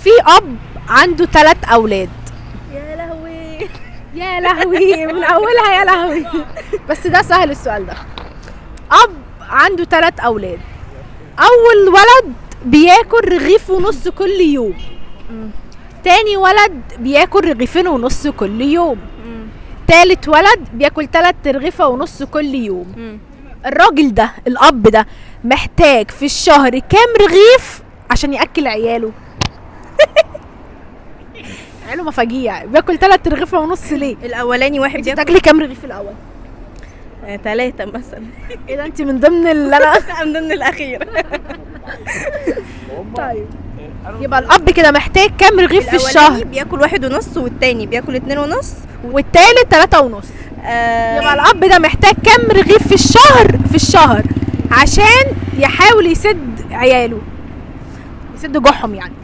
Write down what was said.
في اب عنده 3 اولاد. يا لهوي يا لهوي من اولها يا لهوي. بس ده سهل السؤال ده. اب عنده 3 اولاد، اول ولد بياكل رغيف ونص كل يوم، تاني ولد بياكل رغيفين ونص كل يوم، تالت ولد بياكل 3 رغيفة ونص كل يوم. الراجل ده الاب ده محتاج في الشهر كام رغيف عشان ياكل عياله؟ عياله مفاجيع، بياكل 3 رغيفة ونص ليه؟ الاولاني واحد بياكل تاكلي كام رغيف الاول؟ 3 مثلا. ايه ده انت من ضمن اللي انا من ضمن الاخير. طيب يبقى الاب كده محتاج كام رغيف في الشهر؟ بياكل 1.5 والتاني بياكل 2.5 والتالت 3.5. يبقى الاب ده محتاج كام رغيف في الشهر عشان يحاول يسد عياله، يسد جوعهم يعني؟